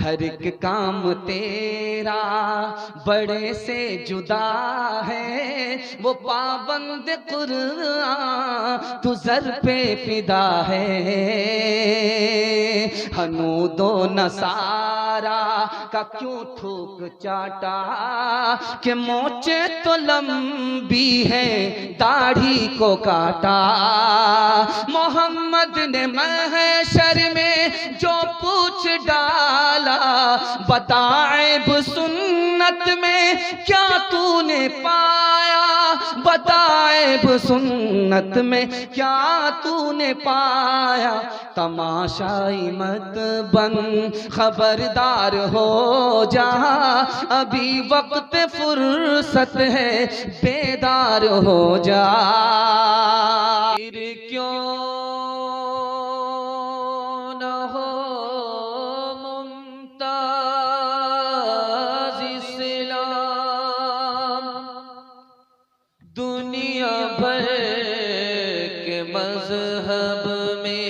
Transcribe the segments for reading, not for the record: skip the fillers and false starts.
हर एक काम तेरा बड़े से जुदा है, वो पाबंद कुरान तू सर पे फिदा है। हनूदो नसारा का क्यों थूक चाटा, कि मोचे तो लंबी है दाढ़ी को काटा। मोहम्मद ने महशर में जो पूछ डाला, बताएब सुन्नत में क्या तूने पाया, बताएब सुन्नत में क्या तूने पाया। तमाशाई मत बन खबरदार हो जा, अभी वक्त फुर्सत है बेदार हो जा। फिर क्यों न हो मुमताज इस्लाम, दुनिया भर के मजहब में,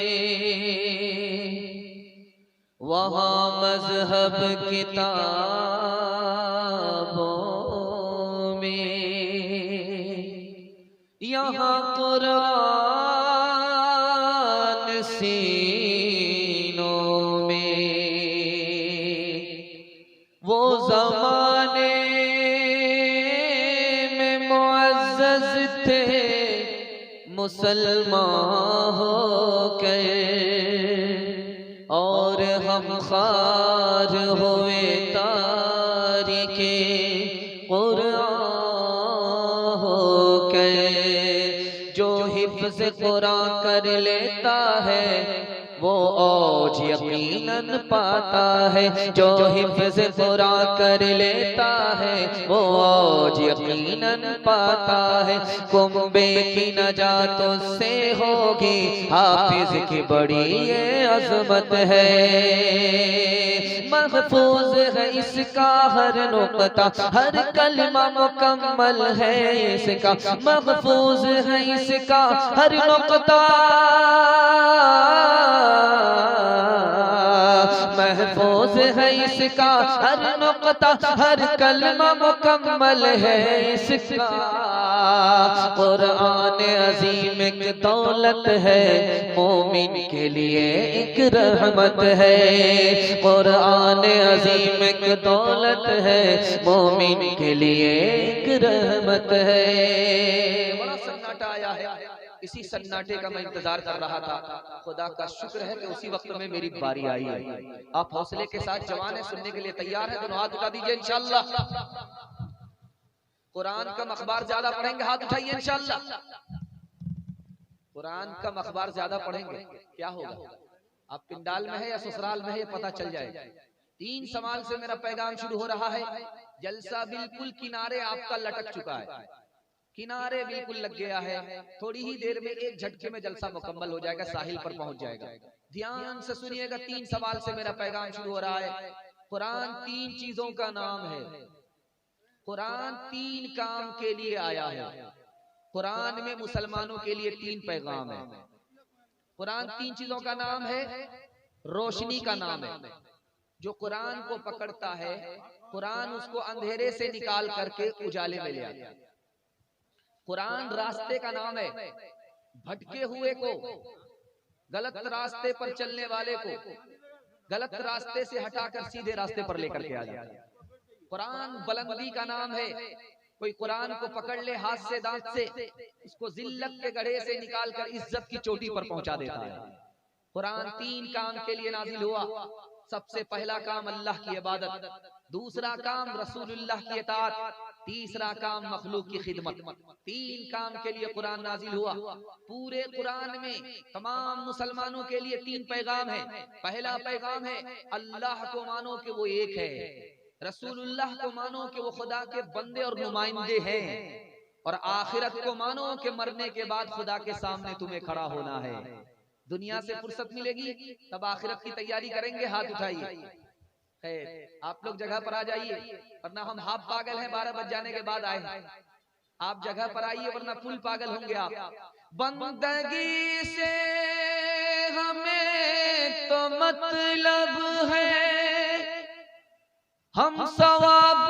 वहाँ मजहब किताबों में, यहाँ कुरान सीनों में। वो ज़माने में मुअज़्ज़ज़ थे मुसलमान हो गए, और हम खार हुए तारिके कुरान हो गए। जो हिफ्ज़ कुरान कर लेता है वो औज यकीनन पाता है, जो हिफ्ज़ कुरान कर लेता है वो औज यकीनन पाता है। कुंबे की नजात उससे होगी, हाफिज की बड़ी ये अज़मत है। महफूज है इसका हर नुक्ता, हर कलमा मुकम्मल है इसका, महफूज है इसका हर नुक्ता, महफूज है इसका हर नुक्ता, हर कलमा मुकम्मल है इसका। कुरान अजीम एक दौलत है, मोमिन के लिए एक रहमत है। कुरान अजीम एक दौलत है, मोमिन के लिए एक रहमत है। बड़ा सन्नाटा आया है, इसी सन्नाटे का मैं इंतजार कर रहा था। खुदा का शुक्र है कि उसी वक्त में मेरी बारी आई है। आप हौसले के साथ जवान है, सुनने के लिए तैयार है? दोनों हाथ उठा दीजिए इंशाअल्लाह। कुरान का अखबार ज्यादा पढ़ेंगे, हाथ उठाइए इंशाअल्लाह। कुरान का अखबार ज्यादा पढ़ेंगे क्या होगा? आप पिंडाल में है या ससुराल में है ये पता चल जाएगा। 3 सवाल से मेरा पैगाम शुरू हो रहा है। जलसा बिल्कुल किनारे आपका लटक चुका है, किनारे बिल्कुल लग गया है। थोड़ी ही देर में एक झटके में जलसा मुकम्मल हो जाएगा, साहिल पर पहुंच जाएगा। ध्यान से सुनिएगा, 3 सवाल से मेरा पैगाम शुरू हो रहा है। कुरान 3 चीजों का नाम है। कुरान 3 काम के लिए आया है। कुरान में मुसलमानों के लिए 3 पैगाम है। कुरान 3 चीजों का नाम है। रोशनी का नाम है, जो कुरान को पकड़ता है कुरान उसको अंधेरे से निकाल करके उजाले में ले आता है। कुरान रास्ते का नाम है, भटके हुए को, गलत रास्ते पर चलने वाले को गलत रास्ते से हटाकर सीधे रास्ते पर लेकर के आ जाता है। कुरान बुलंदी का नाम है, कोई कुरान को पकड़ ले हाथ से दांत से, उसको जिल्लत के गड्ढे से निकालकर इज्जत की चोटी पर पहुंचा देता है। कुरान 3 काम के लिए नाजिल हुआ। सबसे पहला काम अल्लाह की इबादत, दूसरा काम रसूलुल्लाह की इताअत, तीसरा काम मखलूक की खिदमत। 3 काम के लिए कुरान नाजिल हुआ। पूरे कुरान में तमाम मुसलमानों के लिए 3 पैगाम है। पहला पैगाम है अल्लाह को मानो कि वो एक है, रसूलुल्लाह को मानो कि वो खुदा के बंदे और नुमाइंदे हैं, और आखिरत को मानो कि मरने के बाद खुदा के सामने तुम्हें खड़ा होना है। दुनिया से फुर्सत मिलेगी तब आखिरत की तैयारी करेंगे। हाथ उठाइए। खैर, आप लोग जगह पर आ जाइए, वरना हम हाफ पागल हैं, 12 बज जाने के बाद आए। आप जगह पर आइए वरना फुल पागल होंगे आप। बंदगी से हमें तो मतलब है, हम सवाब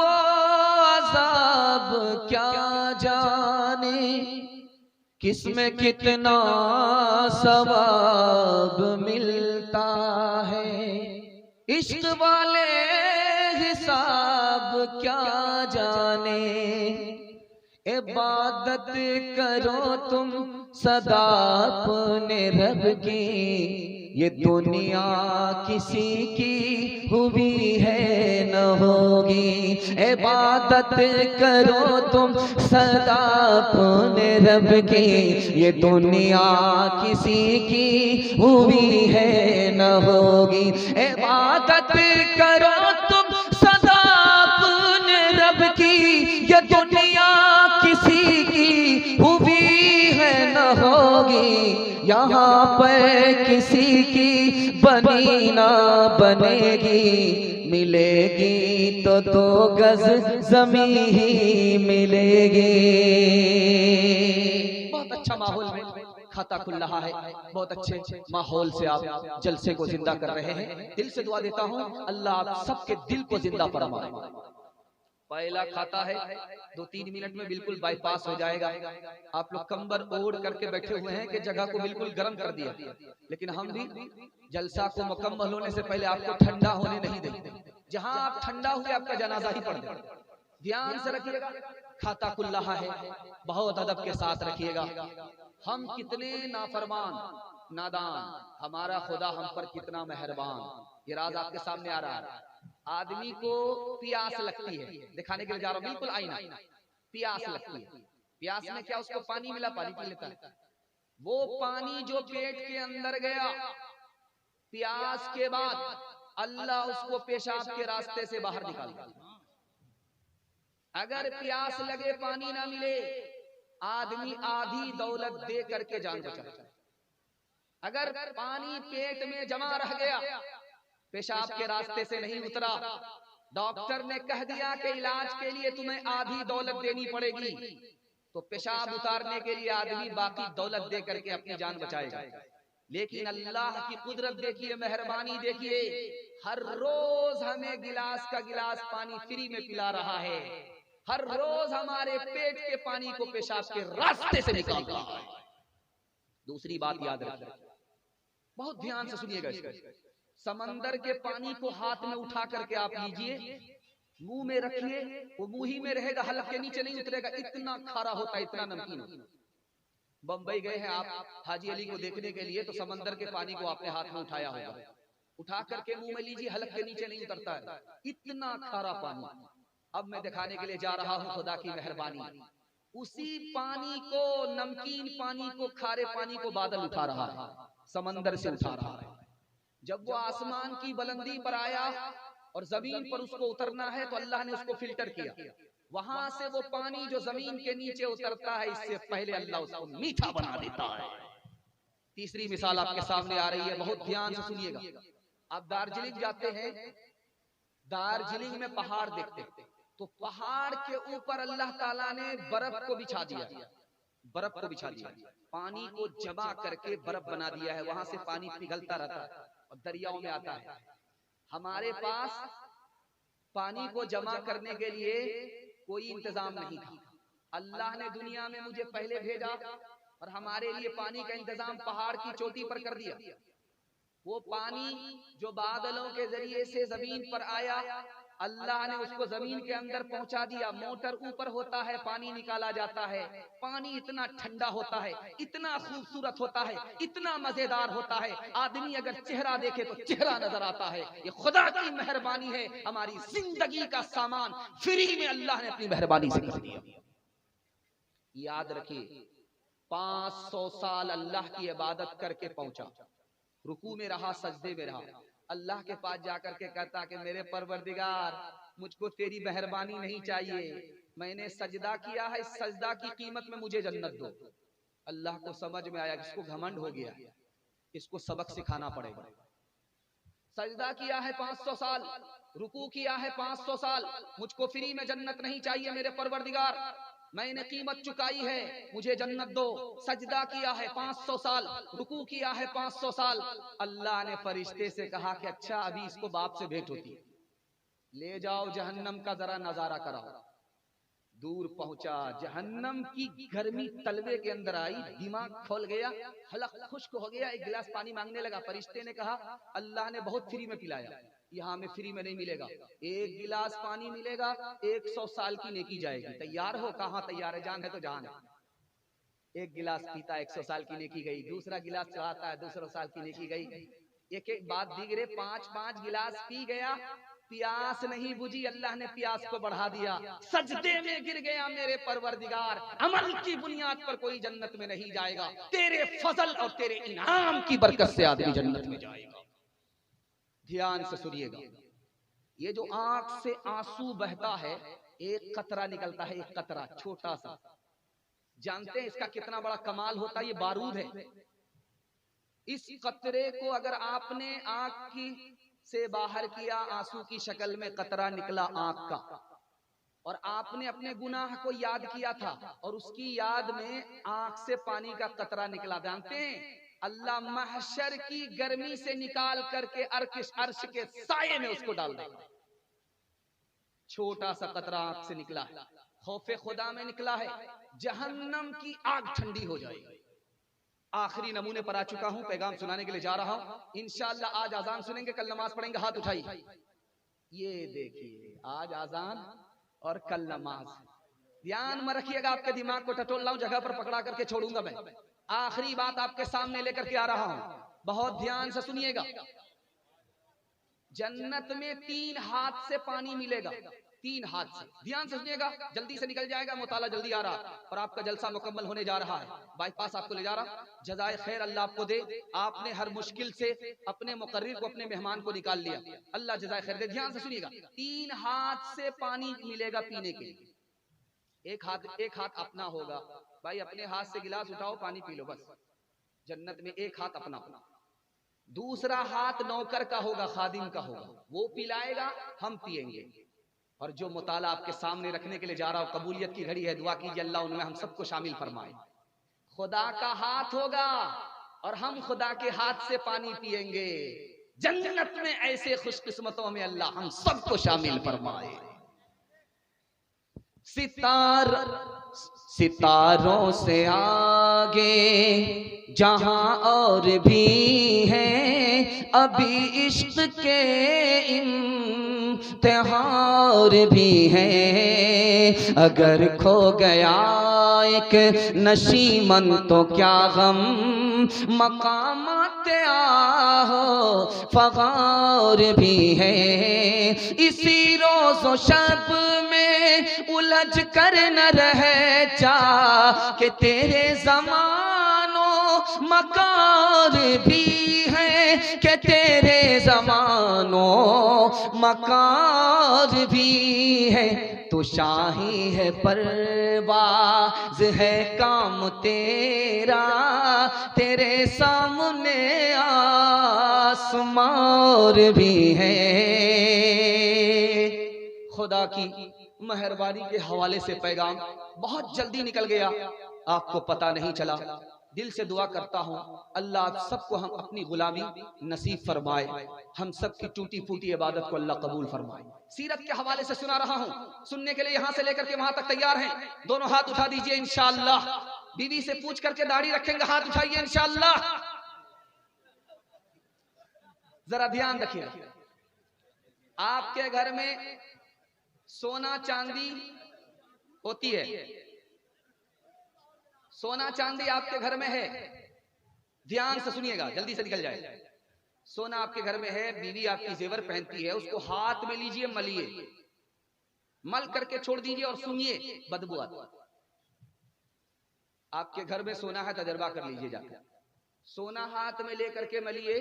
अज़ाब क्या जाने, किसमें कितना सवाब मिलता है। इश्क वाले हिसाब क्या जाने, इबादत करो तुम सदा अपने रब की, ये दुनिया किसी की हुई है न होगी। इबादत करो तुम सदा अपने रब की, ये दुनिया किसी की हुई है न होगी। इबादत करो तुम सदा अपने रब की, ये दुनिया किसी की हुई है न होगी। यहाँ पर किसी की बनी ना बनेगी, मिलेगी तो 2 गज जमीन ही मिलेगी। बहुत अच्छा माहौल में खाता खुल रहा है, बहुत अच्छे माहौल से आप जलसे को जिंदा कर रहे हैं। दिल से दुआ देता हूँ अल्लाह आप सबके दिल को जिंदा फरमाए। पहला खाता है 2-3 मिनट में बिल्कुल बाईपास हो जाएगा। आप लोग कंबल ओढ़ करके बैठे हुए हैं कि जगह को बिल्कुल गर्म कर दिया, लेकिन हम भी जलसा को मुकम्मल होने से पहले आपको ठंडा होने नहीं देंगे। जहां आप ठंडा हुए आपका जनाजा ही पढ़ दें। ध्यान से रखिएगा, खाता खुल रहा है, बहुत अदब के साथ रखिएगा। हम कितने नाफरमान नादान, हमारा खुदा हम पर कितना मेहरबान। ये राज आपके सामने आ रहा है। आदमी को प्यास लगती है, दिखाने के लिए जा रहा हूं, बिल्कुल आईना। प्यास लगती है, प्यास में क्या उसको पानी मिला, पानी पी लेता है। वो पानी जो पेट के अंदर गया, प्यास के बाद अल्लाह उसको पेशाब के रास्ते से बाहर निकालता। अगर प्यास लगे पानी ना मिले, आदमी आधी दौलत दे करके जान बचाता। अगर पानी पेट में जमा रह गया, पेशाब के रास्ते से नहीं उतरा, डॉक्टर ने कह दिया कि इलाज के लिए तुम्हें आधी दौलत देनी पड़ेगी, तो पेशाब उतारने के लिए आदमी बाकी दौलत दे करके अपनी जान बचाएगा। लेकिन अल्लाह की कुदरत देखिए, मेहरबानी देखिए, हर रोज हमें गिलास का गिलास पानी फ्री में पिला रहा है। हर रोज हमारे पेट के पानी को पेशाब के रास्ते से निकाल रहा है। दूसरी बात याद रखिए, बहुत ध्यान से सुनिएगा इसको। समंदर के पानी को हाथ में उठा करके आप लीजिए, मुंह में रखिए, वो मुंह ही में रहेगा, हलक के नीचे नहीं उतरेगा। इतना खारा होता है, इतना नमकीन। बंबई गए हैं आप हाजी अली को देखने के लिए, तो समंदर के पानी को आपने हाथ में उठाया होगा, उठा करके मुंह में लीजिए, हलक के नीचे नहीं उतरता है, इतना खारा पानी। अब मैं दिखाने के लिए जा रहा हूँ खुदा की मेहरबानी। उसी पानी को, नमकीन पानी को, खारे पानी को बादल उठा रहा है, समंदर से उठा रहा है। जब वो आसमान की बुलंदी पर आया और जमीन पर उसको उतरना है, तो अल्लाह ने उसको फिल्टर किया। वहां से वो पानी जो जमीन के नीचे उतरता है, इससे पहले अल्लाह उसको मीठा बना देता है। तीसरी मिसाल आपके सामने आ रही है, बहुत ध्यान से सुनिएगा। आप दार्जिलिंग जाते हैं, दार्जिलिंग में पहाड़ देखते हैं, तो पहाड़ के ऊपर अल्लाह ताला ने बर्फ को बिछा दिया, बर्फ को बिछा दिया, पानी को जमा करके बर्फ बना दिया है। वहां से पानी पिघलता रहता है और दरियाओं में आता है। हमारे पास पानी को जमा करने के लिए कोई इंतजाम नहीं था। अल्लाह ने दुनिया में मुझे पहले भेजा और हमारे लिए पानी का इंतजाम पहाड़ की चोटी पर कर दिया। वो पानी जो बादलों के जरिए से जमीन पर आया, अल्लाह ने उसको जमीन के अंदर पहुंचा दिया। मोटर ऊपर होता है, पानी निकाला जाता है। पानी इतना ठंडा होता है, इतना खूबसूरत होता है, इतना मजेदार होता है, आदमी अगर चेहरा देखे तो चेहरा नजर आता है। ये खुदा की मेहरबानी है, हमारी जिंदगी का सामान फ्री में अल्लाह ने अपनी मेहरबानी से कर दिया। याद रखिए, 500 साल अल्लाह की इबादत करके पहुंचा, रुकू में रहा, सजदे में रहा, अल्लाह के पास जाकर के कहता कि मेरे परवरदिगार, मुझको तेरी मेहरबानी नहीं चाहिए, मैंने सजदा किया है, इस सजदा की कीमत में मुझे जन्नत दो। अल्लाह को समझ में आया, इसको घमंड हो गया, इसको सबक सिखाना पड़ेगा। सजदा किया है 500 साल, रुकू किया है 500 साल, मुझको फ्री में जन्नत नहीं चाहिए मेरे परवरदिगार, मैंने कीमत चुकाई है, मुझे जन्नत दो। सजदा किया है 500 साल, रुकू किया है 500 साल। अल्लाह ने फरिश्ते से कहा कि अच्छा, अभी इसको बाप से भेंट होती है, ले जाओ जहन्नम का जरा नजारा कराओ। दूर पहुंचा, जहन्नम की गर्मी तलवे के अंदर आई, दिमाग खोल गया, हलक खुश्क हो गया। एक गिलास पानी मांगने लगा। फरिश्ते ने कहा अल्लाह ने बहुत फ्री में पिलाया, यहाँ में फ्री में नहीं मिलेगा। एक गिलास पानी मिलेगा, 100 साल की नेकी जाएगी। तैयार हो? कहाँ तैयार है, जान है तो जान है। एक गिलास पीता, 100 साल की नेकी गई। दूसरा गिलास चढ़ाता है, 200 साल की नेकी गई। एक एक बात दिगरे 5-5 गिलास पी गया, प्यास नहीं बुझी, अल्लाह ने प्यास को बढ़ा दिया। सजदे में गिर गया, मेरे परवरदिगार, अमल की बुनियाद पर कोई जन्नत में नहीं जाएगा, तेरे फजल और तेरे इनाम की बरकत से आदमी जन्नत में जाएगा। ध्यान से सुनिएगा, ये जो आंख से आंसू बहता है, एक कतरा निकलता है, एक कतरा छोटा सा, जानते हैं इसका कितना बड़ा कमाल होता है? ये बारूद है। इस कतरे को अगर आपने आंख की से बाहर किया, आंसू की शक्ल में कतरा निकला आंख का, और आपने अपने गुनाह को याद किया था और उसकी याद में आंख से पानी का कतरा निकला, जानते हैं अल्लाह महशर की गर्मी से निकाल करके अर्श के साये में उसको डाल देगा। छोटा सा कतरा आंख से निकला है, खौफे खुदा में निकला है, जहन्नम की आग ठंडी हो जाएगी। आखिरी नमूने पर आ चुका हूं, पैगाम सुनाने के लिए जा रहा हूं। इंशाअल्लाह आज आजान सुनेंगे, कल नमाज पढ़ेंगे। हाथ उठाइए। ये देखिए, आज आजान और कल नमाज। ध्यान में रखिएगा, आपके दिमाग को टटोल रहा हूं, जगह पर पकड़ा करके छोड़ूंगा मैं। आखिरी बात आपके सामने लेकर के आ रहा हूं, बहुत ध्यान से सुनिएगा। जन्नत में 3 हाथ से पानी मिलेगा, 3 हाथ से। ध्यान से सुनिएगा, जल्दी से निकल जाएगा, मुताला जल्दी आ रहा और आपका जलसा मुकम्मल होने जा रहा है। बाईपास आपको ले जा रहा, जज़ाए खैर अल्लाह आपको दे। आपने हर मुश्किल से अपने मुकर्रिर को, अपने मेहमान को निकाल लिया, अल्लाह जज़ाए खैर दे। ध्यान से सुनिएगा, 3 हाथ से पानी मिलेगा पीने के लिए। एक हाथ अपना होगा, भाई अपने हाथ से गिलास उठाओ, पानी पी लो, बस। जन्नत में एक हाथ अपना। दूसरा हाथ नौकर का होगा, खादिम का होगा, वो पिलाएगा, हम पिएंगे। और जो मुताला आपके सामने रखने के लिए जा रहा हूं, कबूलियत की घड़ी है, दुआ कीजिए अल्लाह उनमें हम सबको शामिल फरमाए। खुदा का हाथ होगा और हम खुदा के हाथ से पानी पिएंगे। जन्नत में ऐसे खुशकिस्मतों में अल्लाह हम सबको शामिल फरमाए। सितारों से आगे जहां और भी हैं अभी इश्क के इम्तिहान भी हैं। अगर खो गया एक नशीमन तो क्या गम, मकामात आहो फगार भी है। इसी रोज़ो शब में उलझ कर न रहे जा कि तेरे ज़मानो मकार भी है, कि तेरे ज़मानो मकार भी है। तो शाही है परवाज़ है काम तेरा, तेरे सामने आसमान भी है। खुदा की मेहरबानी के हवाले से पैगाम बहुत जल्दी निकल गया, आपको पता नहीं चला। दिल से दुआ करता हूँ अल्लाह आप सबको हम अपनी गुलामी नसीब फरमाए, हम सब की टूटी फूटी इबादत को अल्लाह कबूल फरमाए। सीरत के हवाले से सुना रहा हूँ, सुनने के लिए यहाँ से लेकर के वहां तक तैयार हैं? दोनों हाथ उठा दीजिए इंशाअल्लाह। बीवी से पूछ करके दाढ़ी रखेंगे, हाथ उठाइए इंशाअल्लाह। जरा ध्यान रखिए, आपके घर में सोना चांदी होती है, सोना चांदी आपके घर में है? ध्यान से सुनिएगा, जल्दी से निकल जाए। सोना आपके घर में है, बीवी आपकी जेवर पहनती है, उसको हाथ में लीजिए, मलिए, मल करके छोड़ दीजिए और सुनिए, बदबू आती। आपके घर में सोना है, तजर्बा कर लीजिए जाकर। सोना हाथ में लेकर के मलिए,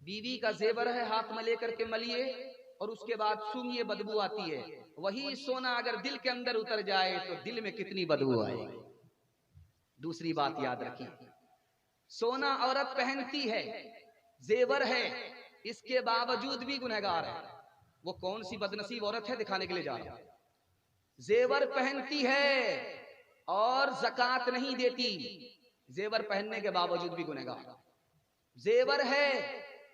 बीवी का जेवर है, हाथ में लेकर के मलिए और उसके बाद सुनिए, बदबू आती है। वही सोना अगर दिल के अंदर उतर जाए तो दिल में कितनी बदबू आएगी। दूसरी बात याद रखिए, सोना औरत पहनती है, जेवर है, इसके बावजूद भी गुनहगार है। वो कौन सी बदनसीब औरत है, दिखाने के लिए जा रहा हूं। जेवर पहनती है और ज़कात नहीं देती, जेवर पहनने के बावजूद भी गुनहगार। जेवर है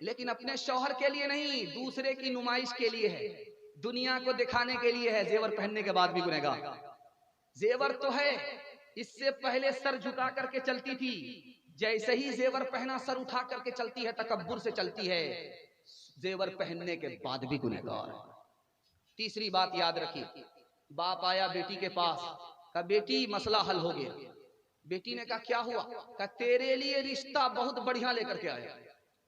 लेकिन अपने शौहर के लिए नहीं, दूसरे की नुमाइश के लिए है। दुनिया को दिखाने के लिए है, जेवर पहनने के बाद भी गुनहगार। जेवर तो है, इससे पहले सर झुका करके चलती थी, जैसे ही जेवर पहना सर उठा करके चलती है, तकब्बुर से चलती है, जेवर पहनने के बाद भी गुनहगार। तीसरी बात याद रखिए, बाप आया बेटी के पास, कहा बेटी मसला हल हो गया। बेटी ने कहा क्या हुआ? कहा तेरे लिए रिश्ता बहुत बढ़िया लेकर के आया।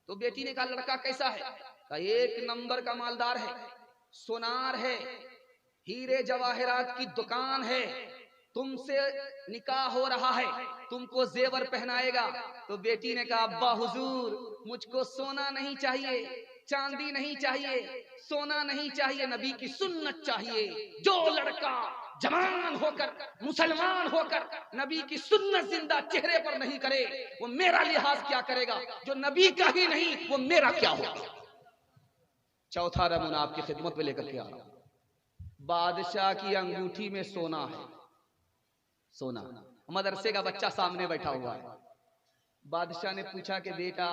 तो बेटी ने कहा लड़का कैसा है? कहा एक नंबर का मालदार है, सोनार है, हीरे जवाहरात की दुकान है, तुमसे निकाह हो रहा है, तुमको जेवर पहनाएगा। तो बेटी ने कहा अब्बा हुजूर, मुझको सोना नहीं चाहिए, चांदी नहीं चाहिए, सोना नहीं चाहिए, नबी की सुन्नत चाहिए। जो लड़का जवान होकर मुसलमान होकर नबी की सुन्नत जिंदा चेहरे पर नहीं करे, वो मेरा लिहाज क्या करेगा? जो नबी का ही नहीं, वो मेरा क्या होगा? चौथा रमून आपकी खिदमत में लेकर के आ रहा हूं। बादशाह की अंगूठी में सोना है, सोना। मदरसे का बच्चा सामने बैठा हुआ है। बादशाह ने पूछा कि बेटा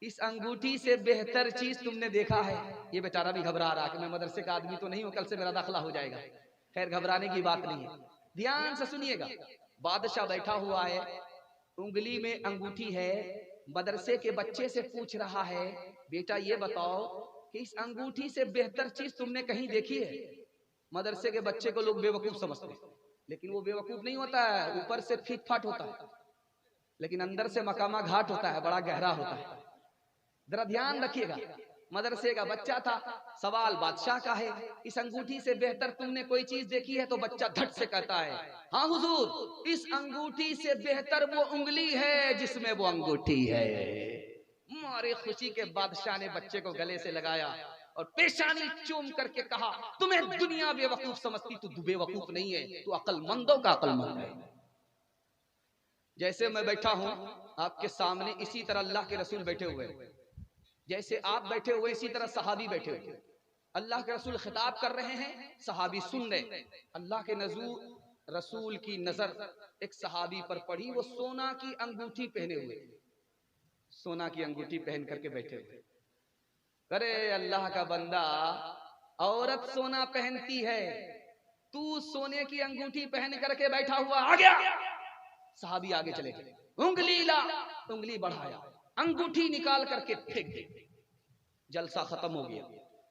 इस अंगूठी से बेहतर चीज तुमने देखा है? ये बेचारा भी घबरा रहा कि मैं मदरसे का आदमी तो नहीं हूं, कल से मेरा दाखिला हो जाएगा। खैर घबराने की बात नहीं है, ध्यान से सुनिएगा। बादशाह बैठा हुआ है, उंगली में अंगूठी है, मदरसे के बच्चे से पूछ रहा है बेटा ये बताओ कि इस अंगूठी से बेहतर चीज तुमने कहीं देखी है? मदरसे के बच्चे को लोग बेवकूफ समझते हैं, लेकिन वो बेवकूफ नहीं होता है, ऊपर से फिट फाट होता है, लेकिन अंदर से मकामा घाट होता है, बड़ा गहरा होता है। जरा ध्यान रखिएगा, मदरसे का बच्चा था, सवाल बादशाह का है, इस अंगूठी से बेहतर तुमने कोई चीज देखी है? तो बच्चा धट से कहता है हाँ हुजूर, इस अंगूठी से बेहतर वो उंगली है जिसमें वो अंगूठी है। मारे खुशी के बादशाह ने बच्चे को गले से लगाया और पेशानी चूम करके कहा तुम्हें दुनिया बेवकूफ समझती, तू बेवकूफ नहीं है, तू अक्लमंदों का अक्लमंद है। जैसे मैं बैठा हूं आपके सामने, इसी तरह अल्लाह के रसूल बैठे हुए, जैसे आप बैठे हुए इसी तरह सहाबी बैठे हुए। अल्लाह के रसूल खिताब कर रहे हैं, सहाबी सुन रहे। अल्लाह के रसूल की नजर एक सहाबी पर पड़ी, वो सोना की अंगूठी पहने हुए, सोना की अंगूठी पहन करके बैठे हुए। अरे अल्लाह का बंदा, औरत सोना पहनती है, तू सोने की अंगूठी पहन करके बैठा हुआ, आ गया। सहाबी आगे चले गए, उंगली ला, उंगली बढ़ाया, अंगूठी निकाल करके फेंक दी। जलसा खत्म हो गया,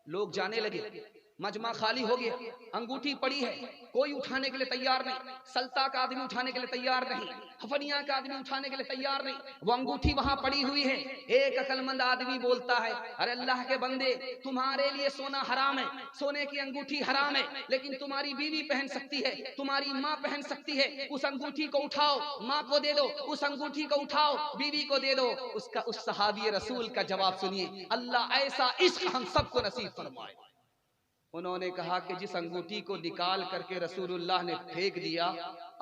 लोग जाने लगे, मजमा खाली हो गया, अंगूठी पड़ी है, कोई उठाने के लिए तैयार नहीं, सल्ता का आदमी उठाने के लिए तैयार नहीं, हफनिया का आदमी उठाने के लिए तैयार नहीं, वो अंगूठी वहां पड़ी हुई है। एक अक्लमंद आदमी बोलता है अरे अल्लाह के बंदे, तुम्हारे लिए सोना हराम है, सोने की अंगूठी हराम है, लेकिन तुम्हारी बीवी पहन सकती है, तुम्हारी माँ पहन सकती है, उस अंगूठी को उठाओ, माँ को दे दो, उस अंगूठी को उठाओ, बीवी को दे दो। उस सहाबी रसूल का जवाब सुनिए, अल्लाह ऐसा इश्क हम सबको नसीब फरमाए। उन्होंने कहा कि जिस अंगूठी को निकाल करके रसूलुल्लाह ने फेंक दिया,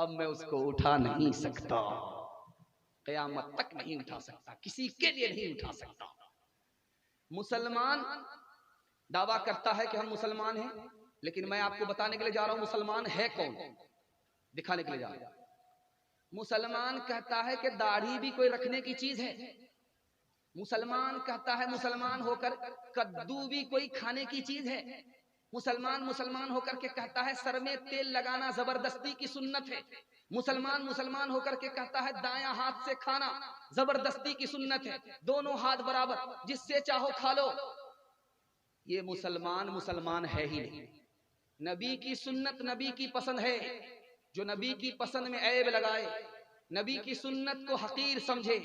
अब मैं उसको उठा नहीं सकता, क़यामत तक नहीं उठा सकता, किसी के लिए नहीं उठा सकता। मुसलमान दावा करता है कि हम मुसलमान हैं, लेकिन मैं आपको बताने के लिए जा रहा हूं मुसलमान है कौन, दिखाने के लिए जा रहा हूं। मुसलमान कहता है कि दाढ़ी भी कोई रखने की चीज है, मुसलमान कहता है मुसलमान होकर कद्दू भी कोई खाने की चीज है, मुसलमान होकर के कहता है सर में तेल लगाना जबरदस्ती की सुन्नत है, मुसलमान होकर के कहता है दायां हाथ से खाना जबरदस्ती की सुन्नत है, दोनों हाथ बराबर, जिससे चाहो खा लो। ये मुसलमान है ही नहीं। नबी की सुन्नत नबी की पसंद है, जो नबी की पसंद में ऐब लगाए, नबी की सुन्नत को हकीर समझे,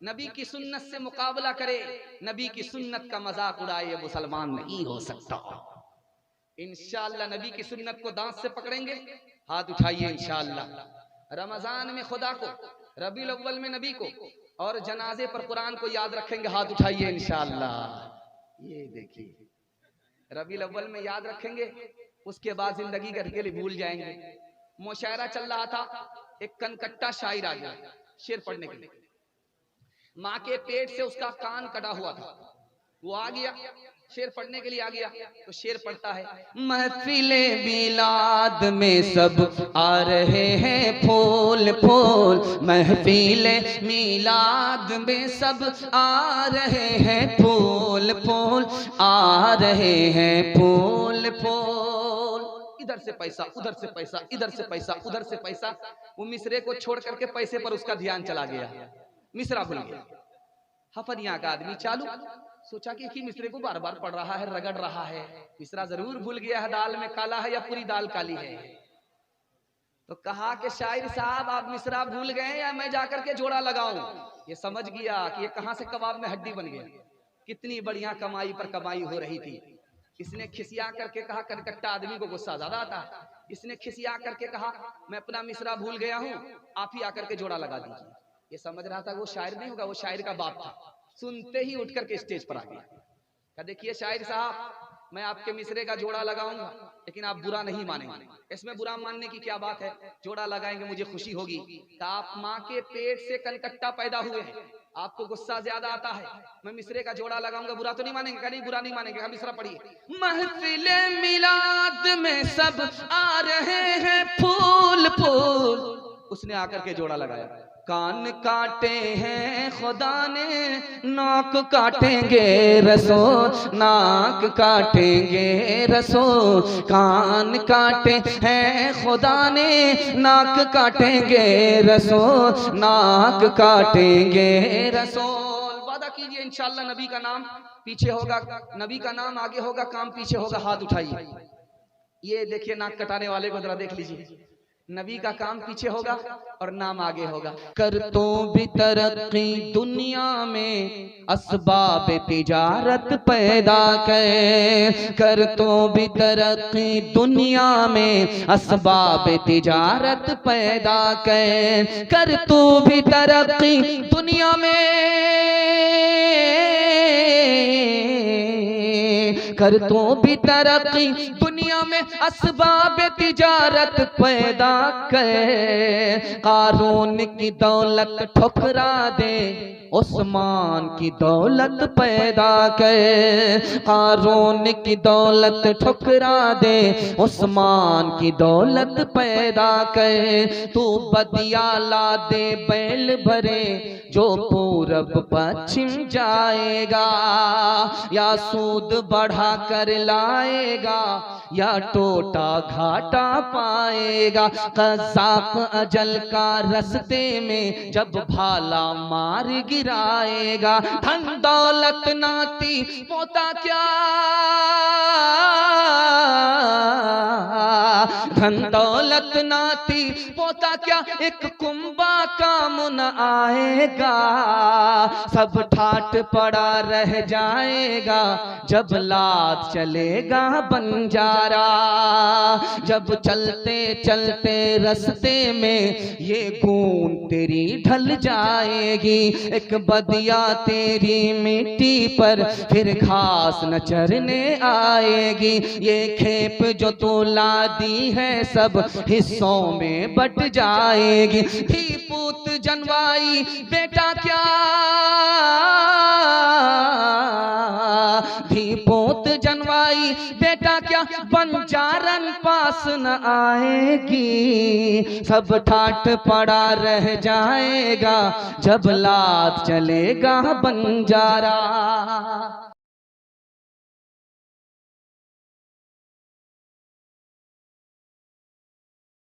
नबी की सुन्नत से मुकाबला करे, नबी की सुन्नत का मजाक उड़ाए, ये मुसलमान नहीं हो सकता। इंशाअल्लाह नबी की सुन्नत को दांत से पकड़ेंगे, हाथ उठाइए इंशाअल्लाह। रमजान में खुदा को, रबीउल अव्वल में नबी को, और जनाजे पर कुरान को याद रखेंगे, हाथ उठाइए इंशाअल्लाह। ये देखिए रबीउल अव्वल में याद रखेंगे, उसके बाद जिंदगी के लिए भूल जाएंगे। मुशायरा चल रहा था, एक कनकट्टा शायर आ गया शेर पढ़ने के लिए, माँ के पेट से उसका कान कटा हुआ था, वो आ गया, शेर पढ़ने के लिए आ गया तो शेर पढ़ता है। महफिले मिलाद में सब आ रहे हैं फूल फूल, महफिले मिलाद में सब आ रहे हैं फूल फूल, आ रहे हैं फूल फूल। इधर से पैसा, उधर से पैसा, इधर से पैसा, उधर से पैसा। वो मिसरे को छोड़ करके पैसे पर उसका ध्यान चला गया, मिसरा भूल गया। हफनिया का आदमी चालू सोचा कि एक ही मिसरे को बार बार पढ़ रहा है, रगड़ रहा है, मिसरा जरूर भूल गया है दाल में काला है या पूरी दाल काली है। तो कहा कि शायर साहब आप मिसरा भूल गए या मैं जाकर के जोड़ा लगाऊं। ये समझ गया कि ये कहां से कबाब में हड्डी बन गया। कितनी बढ़िया कमाई पर कमाई हो रही थी। इसने खिसिया करके कहा, कनकट्टा आदमी को गुस्सा ज्यादा आता है, इसने खिसिया करके कहा मैं अपना मिसरा भूल गया हूं, आप ही आकर के जोड़ा लगा दीजिए। ये समझ रहा था वो शायर नहीं होगा, वो शायर का बाप था। सुनते ही उठ करके स्टेज पर आ गया। कहा देखिए शायर साहब मैं आपके मिसरे का जोड़ा लगाऊंगा लेकिन आप बुरा नहीं मानेंगे। इसमें बुरा मानने की क्या बात है, जोड़ा लगाएंगे मुझे खुशी होगी। आप माँ के पेट से कनकट्टा पैदा हुए हैं, आपको गुस्सा ज्यादा आता है, मैं मिसरे का जोड़ा लगाऊंगा बुरा तो नहीं मानेंगे? कहा नहीं बुरा नहीं मानेंगे। हम मिसरा पढ़िए। महफिले मिलाद में सब आ रहे हैं फूल फूल, उसने आकर के जोड़ा लगाया। कान काटे हैं खुदा ने, नाक काटेंगे रसूल, नाक काटेंगे रसूल, कान काटे हैं खुदा ने, नाक काटेंगे रसूल, नाक काटेंगे रसूल। वादा कीजिए इंशाअल्लाह नबी का नाम पीछे होगा, नबी का नाम आगे होगा, काम पीछे होगा। हाथ उठाइए। ये देखिए नाक कटाने वाले को जरा देख लीजिए, नबी का काम पीछे होगा और नाम आगे होगा। कर तो भी तरक्की दुनिया में असबाब तिजारत पैदा कर तो भी तरक्की दुनिया में असबाब तिजारत पैदा कर तो भी तरक्की दुनिया में, कर तो भी तरक्की दुनिया में असबाब तिजारत पैदा कर। कारून की दौलत ठुकरा दे, उस्मान की दौलत पैदा कर। कारून की दौलत ठुकरा दे, उस्मान की दौलत पैदा कर। तू बदिया ला दे बैल भरे, जो पूरब पश्चिम जाएगा, या सूद बढ़ा कर लाएगा, या टोटा घाटा पाएगा। कज़ाक अजल का रस्ते में जब भाला मार गिराएगा। धन दौलत नाती पोता क्या, धन दौलत नाती पोता क्या, एक कुंबा काम न आएगा। सब ठाट पड़ा रह जाएगा, जब लात चलेगा बंजारा। जब चलते चलते रस्ते में ये गूंद तेरी ढल जाएगी। एक बदिया तेरी मिट्टी पर फिर घास न चरने आएगी। ये खेप जो तू ला दी है सब हिस्सों में बट जाएगी। धी पूत जनवाई बेटा क्या, धी पूत जनवाई बेटा क्या, बंजारन पास न आएगी। सब ठाट पड़ा रह जाएगा, जब लात चलेगा बंजारा।